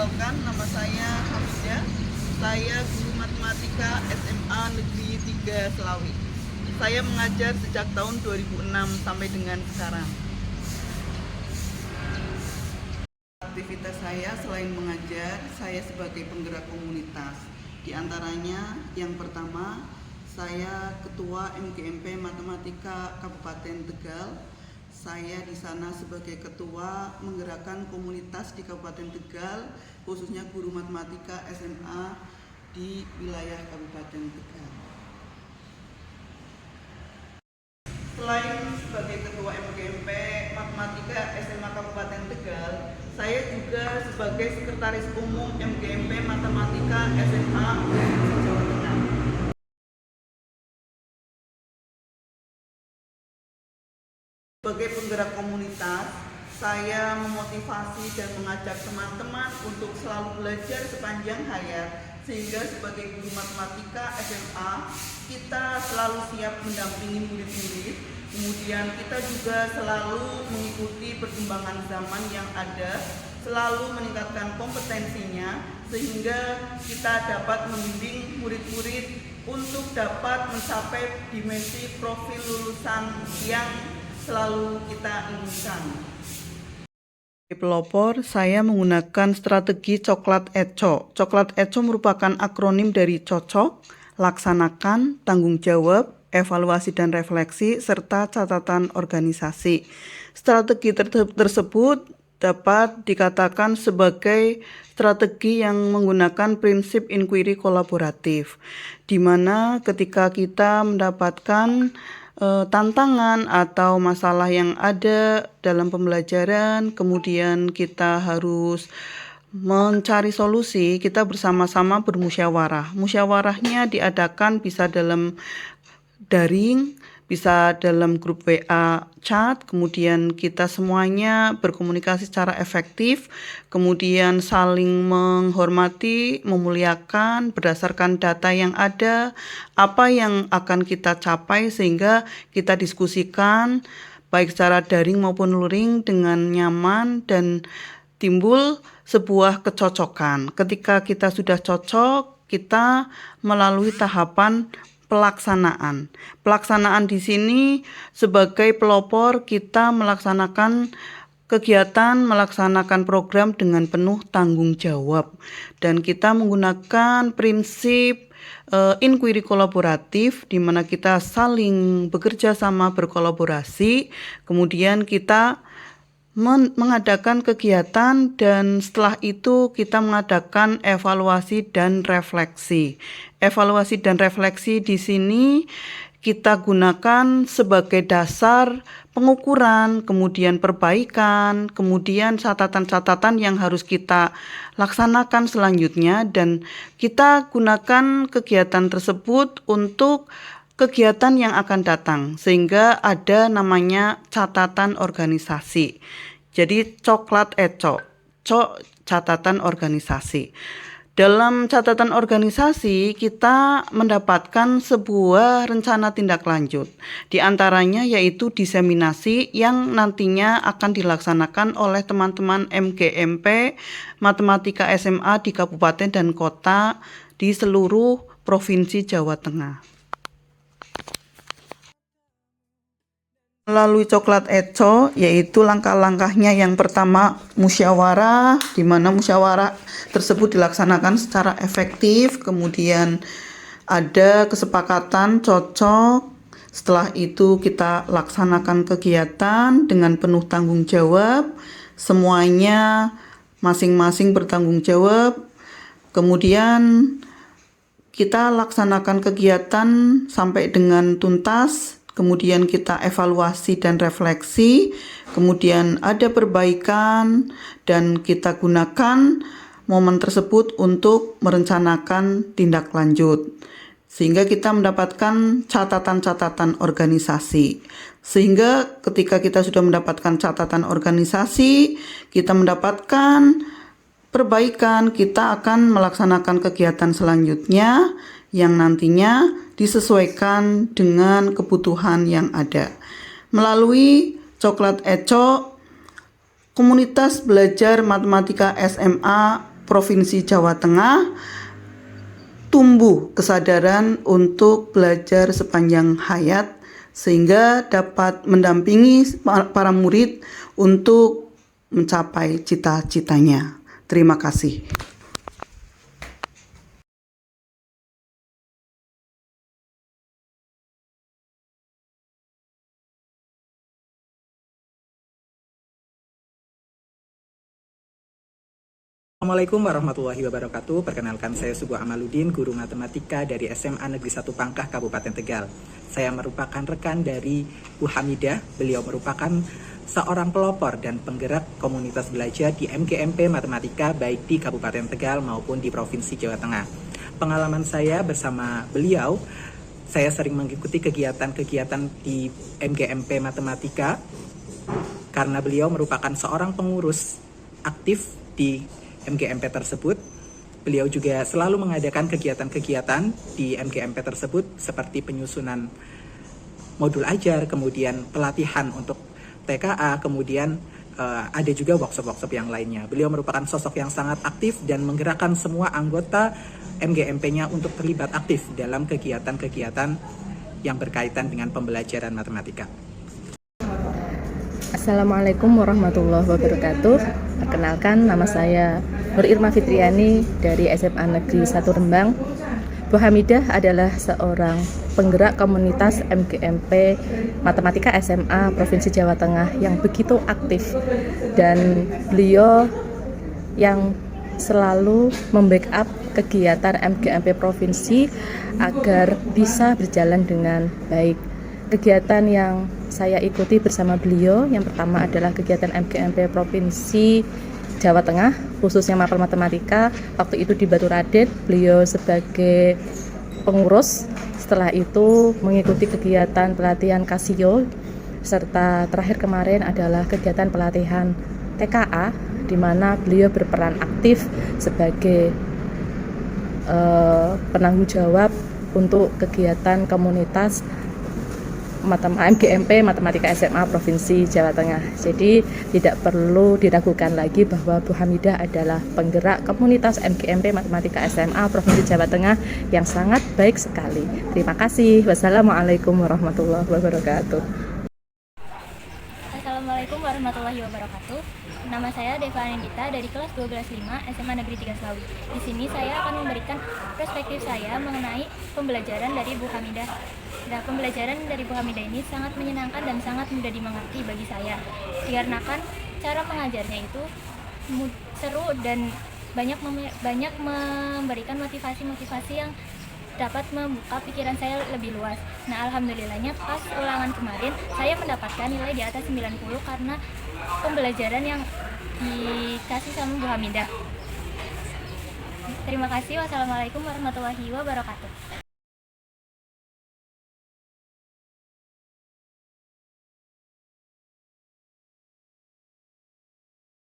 Perkenalkan, nama saya Hamidah. Saya guru matematika SMA Negeri 3 Selawi. Saya mengajar sejak tahun 2006 sampai dengan sekarang. Aktivitas saya selain mengajar, saya sebagai penggerak komunitas. Di antaranya yang pertama, saya Ketua MGMP Matematika Kabupaten Tegal. Saya di sana sebagai ketua menggerakkan komunitas di Kabupaten Tegal, khususnya guru matematika SMA di wilayah Kabupaten Tegal. Selain sebagai ketua MGMP Matematika SMA Kabupaten Tegal, saya juga sebagai sekretaris umum MGMP Matematika SMA Jawa Tengah. Sebagai penggerak komunitas, saya memotivasi dan mengajak teman-teman untuk selalu belajar sepanjang hayat, sehingga sebagai guru matematika SMA kita selalu siap mendampingi murid-murid. Kemudian kita juga selalu mengikuti perkembangan zaman yang ada, selalu meningkatkan kompetensinya, sehingga kita dapat membimbing murid-murid untuk dapat mencapai dimensi profil lulusan yang selalu kita inginkan. Di pelopor, saya menggunakan strategi Coklat ECO. Coklat ECO merupakan akronim dari cocok, laksanakan, tanggung jawab, evaluasi dan refleksi, serta catatan organisasi. Strategi tersebut dapat dikatakan sebagai strategi yang menggunakan prinsip inquiry kolaboratif, di mana ketika kita mendapatkan tantangan atau masalah yang ada dalam pembelajaran, kemudian kita harus mencari solusi, kita bersama-sama bermusyawarah. Musyawarahnya diadakan bisa dalam daring, bisa dalam grup WA chat, kemudian kita semuanya berkomunikasi secara efektif, kemudian saling menghormati, memuliakan berdasarkan data yang ada, apa yang akan kita capai, sehingga kita diskusikan baik secara daring maupun luring dengan nyaman dan timbul sebuah kecocokan. Ketika kita sudah cocok, kita melalui tahapan pelaksanaan. Pelaksanaan di sini sebagai pelopor kita melaksanakan kegiatan, melaksanakan program dengan penuh tanggung jawab. Dan kita menggunakan prinsip inquiry kolaboratif, di mana kita saling bekerja sama, berkolaborasi, kemudian kita mengadakan kegiatan, dan setelah itu kita mengadakan evaluasi dan refleksi. Evaluasi dan refleksi di sini kita gunakan sebagai dasar pengukuran, kemudian perbaikan, kemudian catatan-catatan yang harus kita laksanakan selanjutnya, dan kita gunakan kegiatan tersebut untuk kegiatan yang akan datang, sehingga ada namanya catatan organisasi. Jadi Coklat ECO, catatan organisasi. Dalam catatan organisasi kita mendapatkan sebuah rencana tindak lanjut. Di antaranya yaitu diseminasi yang nantinya akan dilaksanakan oleh teman-teman MGMP Matematika SMA di kabupaten dan kota di seluruh Provinsi Jawa Tengah. Melalui Coklat ECO, yaitu langkah-langkahnya yang pertama musyawarah, di mana musyawarah tersebut dilaksanakan secara efektif, kemudian ada kesepakatan cocok. Setelah itu kita laksanakan kegiatan dengan penuh tanggung jawab, semuanya masing-masing bertanggung jawab. Kemudian kita laksanakan kegiatan sampai dengan tuntas. Kemudian kita evaluasi dan refleksi, kemudian ada perbaikan, dan kita gunakan momen tersebut untuk merencanakan tindak lanjut, sehingga kita mendapatkan catatan-catatan organisasi. Sehingga ketika kita sudah mendapatkan catatan organisasi, kita mendapatkan perbaikan, kita akan melaksanakan kegiatan selanjutnya yang nantinya disesuaikan dengan kebutuhan yang ada. Melalui Coklat ECO, komunitas belajar matematika SMA Provinsi Jawa Tengah tumbuh kesadaran untuk belajar sepanjang hayat sehingga dapat mendampingi para murid untuk mencapai cita-citanya. Terima kasih. Assalamualaikum warahmatullahi wabarakatuh. Perkenalkan, saya Subuh Amaluddin, guru matematika dari SMA Negeri 1 Pangkah, Kabupaten Tegal. Saya merupakan rekan dari Bu Hamidah. Beliau merupakan seorang pelopor dan penggerak komunitas belajar di MGMP Matematika baik di Kabupaten Tegal maupun di Provinsi Jawa Tengah. Pengalaman saya bersama beliau, saya sering mengikuti kegiatan-kegiatan di MGMP Matematika karena beliau merupakan seorang pengurus aktif di MGMP tersebut. Beliau juga selalu mengadakan kegiatan-kegiatan di MGMP tersebut seperti penyusunan modul ajar, kemudian pelatihan untuk TKA, kemudian ada juga workshop-workshop yang lainnya. Beliau merupakan sosok yang sangat aktif dan menggerakkan semua anggota MGMP-nya untuk terlibat aktif dalam kegiatan-kegiatan yang berkaitan dengan pembelajaran matematika. Assalamualaikum warahmatullahi wabarakatuh. Perkenalkan, nama saya Nur Irma Fitriani dari SMA Negeri 1 Rembang. Bu Hamidah adalah seorang penggerak komunitas MGMP Matematika SMA Provinsi Jawa Tengah yang begitu aktif, dan beliau yang selalu membackup kegiatan MGMP Provinsi agar bisa berjalan dengan baik. Kegiatan yang saya ikuti bersama beliau yang pertama adalah kegiatan MGMP Provinsi Jawa Tengah, khususnya mapel matematika. Waktu itu di Baturaden, beliau sebagai pengurus. Setelah itu mengikuti kegiatan pelatihan Casio, serta terakhir kemarin adalah kegiatan pelatihan TKA, di mana beliau berperan aktif sebagai penanggung jawab untuk kegiatan komunitas MGMP Matematika SMA Provinsi Jawa Tengah. Jadi tidak perlu diragukan lagi bahwa Bu Hamidah adalah penggerak komunitas MGMP Matematika SMA Provinsi Jawa Tengah yang sangat baik sekali. Terima kasih. Wassalamualaikum warahmatullahi wabarakatuh. Assalamualaikum warahmatullahi wabarakatuh. Nama saya Deva Anindita dari kelas 12.5 SMA Negeri 3 Slawi. Di sini saya akan memberikan perspektif saya mengenai pembelajaran dari Bu Hamidah. Nah, pembelajaran dari Bu Hamidah ini sangat menyenangkan dan sangat mudah dimengerti bagi saya. Dikarenakan cara mengajarnya itu seru dan banyak memberikan motivasi-motivasi yang dapat membuka pikiran saya lebih luas. Nah, alhamdulillahnya pas ulangan kemarin saya mendapatkan nilai di atas 90 karena pembelajaran yang dikasih sama Bu Hamidah. Terima kasih. Wassalamualaikum warahmatullahi wabarakatuh.